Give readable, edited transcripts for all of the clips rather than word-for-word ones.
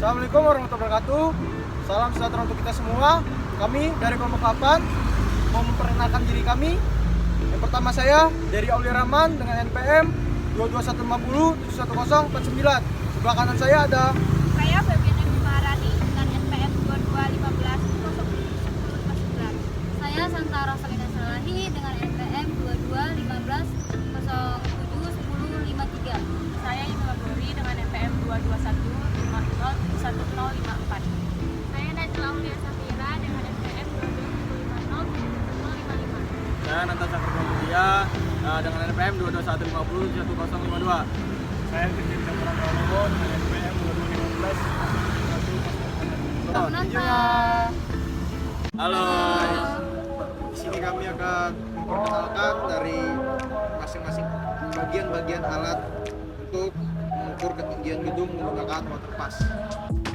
Assalamualaikum warahmatullahi wabarakatuh. Salam sejahtera untuk kita semua. Kami dari kelompok 8 mau memperkenalkan diri kami. Yang pertama saya dari Aulia Rahman dengan NPM 22150 71049. Sebelah kanan saya ada Saya Febiana Maharani dengan NPM 2215 01059. Saya Santara Salina Salahi dengan NPM 2215 071053. Saya Isma Buri dengan NPM 22150 1054. Saya Najla Aulia Safira dengan NPM 22150 1055. Saya Natasha Kermamulia dengan NPM 22150 1052. saya Kecil Campuran Rawowo dengan NPM 2215 Halo. Di sini kami akan memperkenalkan dari masing-masing bagian-bagian alat untuk mengukur ketinggian gedung menggunakan water pass.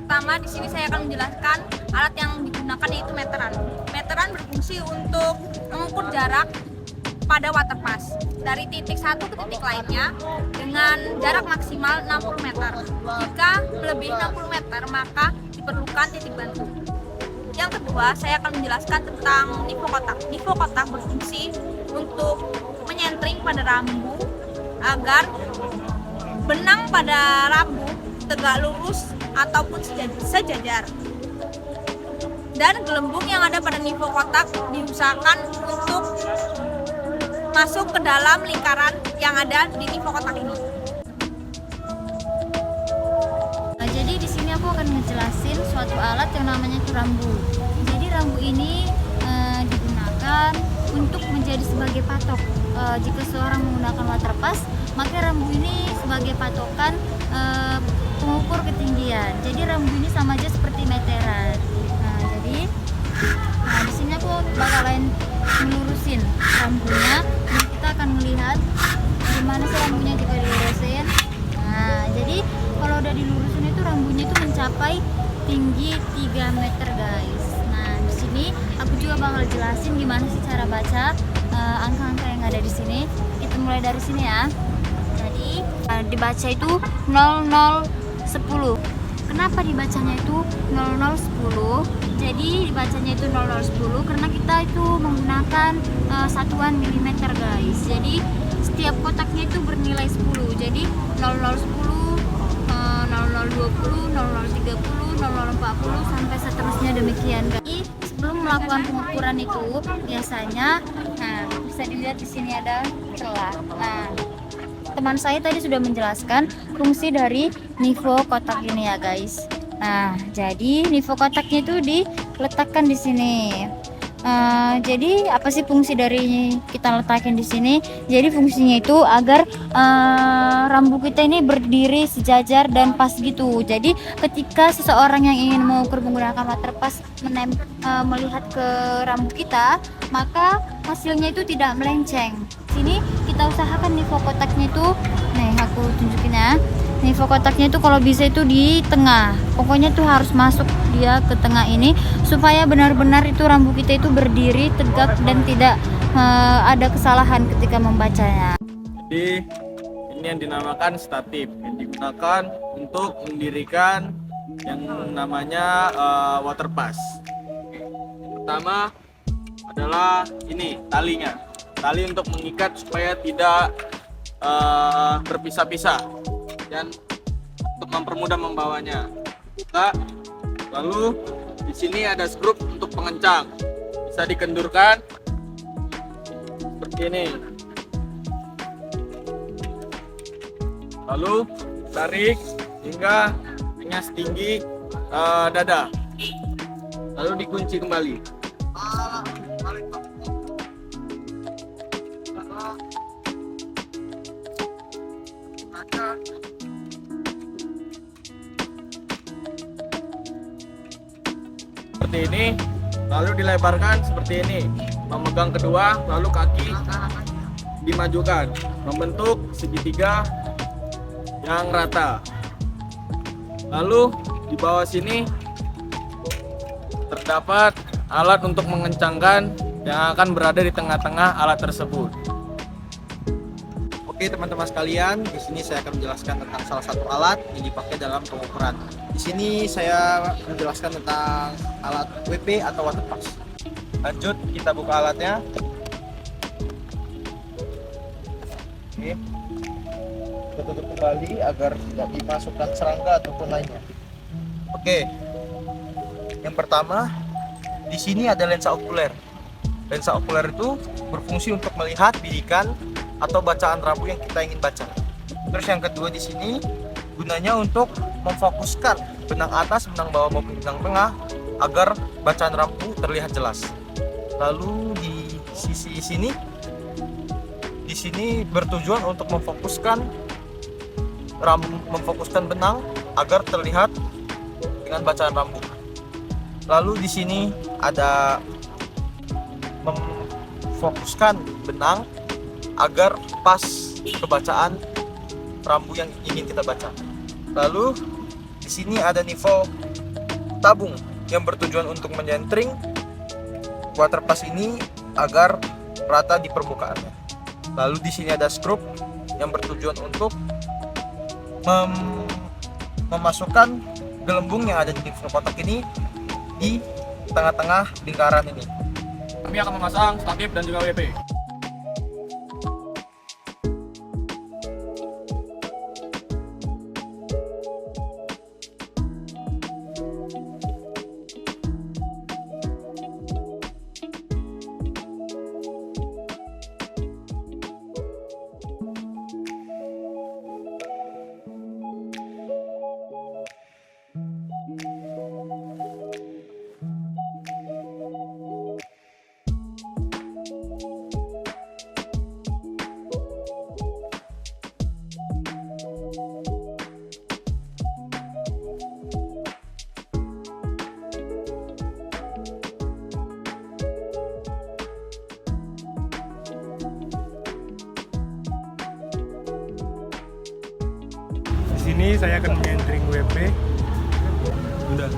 Pertama, di sini saya akan menjelaskan alat yang digunakan yaitu meteran. Meteran berfungsi untuk mengukur jarak pada water pass dari titik satu ke titik lainnya dengan jarak maksimal 60 meter. Jika melebihi 60 meter, maka diperlukan titik bantu. Yang kedua, saya akan menjelaskan tentang nifo kotak. Nifo kotak berfungsi untuk menyentring pada rambu agar benang pada rambu tegak lurus ataupun sejajar. Dan gelembung yang ada pada nifo kotak diusahakan untuk masuk ke dalam lingkaran yang ada di nifo kotak ini. Nah, jadi di sini aku akan ngejelasin suatu alat yang namanya itu rambu. Jadi rambu ini digunakan untuk menjadi sebagai patok. Jika seorang menggunakan water pass, maka rambu ini sebagai patokan pengukur ketinggian. Jadi rambu ini sama aja seperti meteran. Di sini aku bakalan melurusin rambunya. Dan kita akan melihat gimana sih rambunya jika dilurusin. Nah, jadi kalau udah dilurusin itu rambunya itu mencapai tinggi 3 meter, guys. Nah, di sini aku juga bakal jelasin gimana sih cara baca angka-angka yang ada di sini. Kita mulai dari sini ya. Jadi dibaca itu 0010. Kenapa dibacanya itu 0010? Jadi dibacanya itu 0010 karena kita itu menggunakan satuan milimeter, guys. Jadi setiap kotaknya itu bernilai 10. Jadi 0010, 0020, 0030, 0040 sampai seterusnya demikian, guys. Jadi, sebelum melakukan pengukuran itu biasanya bisa dilihat di sini ada celah. Nah, teman saya tadi sudah menjelaskan fungsi dari nifo kotak ini ya, guys. Nah, jadi nifo kotaknya itu diletakkan di sini. Jadi apa sih fungsi dari kita letakin di sini? Jadi fungsinya itu agar rambu kita ini berdiri sejajar dan pas gitu. Jadi ketika seseorang yang ingin mengukur menggunakan water pass melihat ke rambu kita, maka hasilnya itu tidak melenceng. Sini kita usahakan nifo kotaknya itu, nih aku tunjukin ya. Nifo kotaknya itu kalau bisa itu di tengah. Pokoknya tuh harus masuk dia ke tengah ini supaya benar-benar itu rambu kita itu berdiri tegak dan tidak ada kesalahan ketika membacanya. Jadi ini yang dinamakan statip yang digunakan untuk mendirikan yang namanya water pass. Pertama adalah ini talinya. Tali untuk mengikat supaya tidak berpisah-pisah dan untuk mempermudah membawanya. Lalu di sini ada skrup untuk pengencang, bisa dikendurkan seperti ini. Lalu tarik hingga hanya setinggi dada, lalu dikunci kembali. Seperti ini, lalu dilebarkan seperti ini, memegang kedua, lalu kaki dimajukan, membentuk segitiga yang rata. Lalu di bawah sini terdapat alat untuk mengencangkan yang akan berada di tengah-tengah alat tersebut. Oke, Oke teman-teman sekalian, di sini saya akan menjelaskan tentang salah satu alat yang dipakai dalam pengukuran. Di sini saya menjelaskan tentang alat WP atau water pass. Lanjut, kita buka alatnya. Oke. Kita tutup kembali agar tidak dimasukkan serangga ataupun lainnya. Oke. Yang pertama, di sini ada lensa okuler. Lensa okuler itu berfungsi untuk melihat bidikan atau bacaan rambu yang kita ingin baca. Terus yang kedua di sini gunanya untuk memfokuskan benang atas, benang bawah maupun benang tengah agar bacaan rambu terlihat jelas. Lalu di sisi sini, di sini bertujuan untuk memfokuskan rambu, memfokuskan benang agar terlihat dengan bacaan rambu. Lalu di sini ada memfokuskan benang agar pas kebacaan rambu yang ingin kita baca. Lalu di sini ada nivo tabung yang bertujuan untuk menyentring water pass ini agar rata di permukaannya. Lalu di sini ada skrup yang bertujuan untuk memasukkan gelembung yang ada di nivo kotak ini di tengah-tengah lingkaran ini. Kami akan memasang stakif dan juga WP. Di sini saya akan menyentring WP. Udah.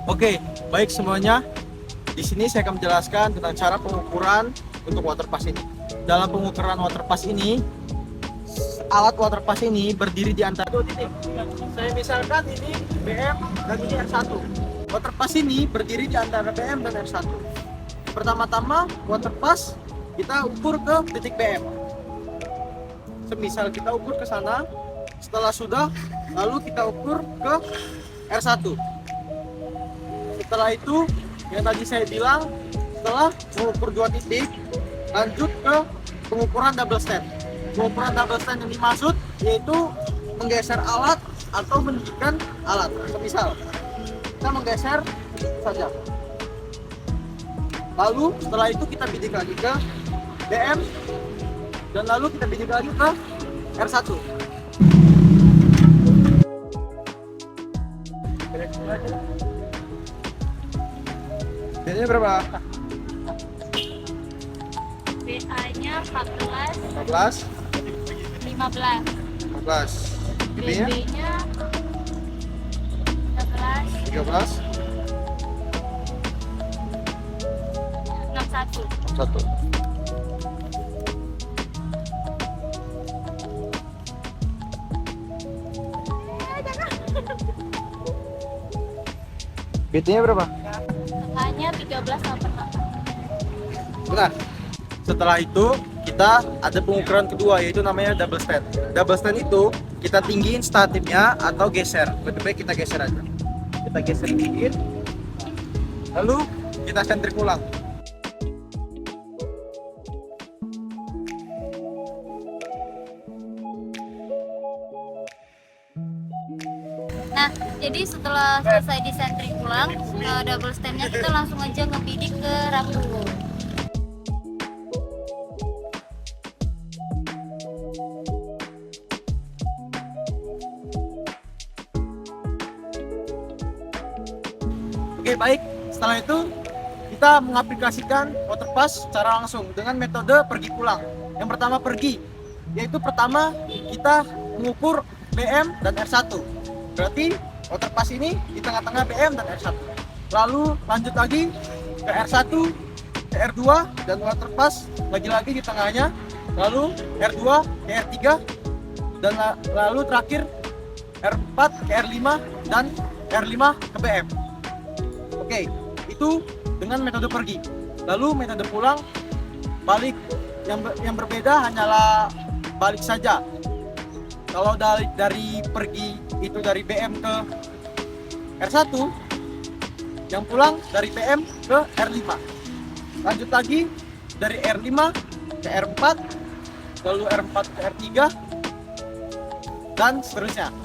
Oke, baik semuanya. Di sini saya akan menjelaskan tentang cara pengukuran untuk water pass ini. Dalam pengukuran water pass ini, alat water pass ini berdiri di antara dua titik. Saya misalkan ini BM dan ini R1. Water pass ini berdiri di antara BM dan R1. Pertama-tama water pass kita ukur ke titik BM. Semisal kita ukur ke sana, setelah sudah, lalu kita ukur ke R1. Setelah itu, yang tadi saya bilang, setelah mengukur dua titik, lanjut ke pengukuran double stand. Pengukuran double stand yang dimaksud yaitu menggeser alat atau meninggikan alat. Semisal, kita menggeser saja. Lalu setelah itu kita bidik lagi ke BM, dan lalu kita bidik lagi ke R1. BA-nya berapa? BA-nya 14, 14, 15. 14. BB-nya BB-nya 13, 13, 61. 1. BT-nya berapa? Hanya 13 sampai 8. Benar. Setelah itu kita ada pengukuran kedua yaitu namanya double stand. Double stand itu kita tinggiin statifnya atau geser. Lebih baik kita geser aja. Kita geser dikit. Lalu kita sentrik ulang. Nah, jadi setelah selesai disentring ulang, double stand-nya kita langsung aja ngebidik ke rambu. Oke, baik. Setelah itu kita mengaplikasikan waterpass secara langsung dengan metode pergi pulang. Yang pertama pergi, yaitu pertama kita mengukur BM dan R1. Berarti waterpass ini di tengah-tengah BM dan R1. Lalu lanjut lagi ke R1, ke R2 dan waterpass lagi-lagi di tengahnya. Lalu R2 ke R3 dan lalu terakhir R4 ke R5 dan R5 ke BM. Oke, itu dengan metode pergi. Lalu metode pulang, balik yang berbeda hanyalah balik saja. Kalau dari pergi itu dari BM ke R1, yang pulang dari BM ke R5. Lanjut lagi dari R5 ke R4, lalu R4 ke R3 dan seterusnya.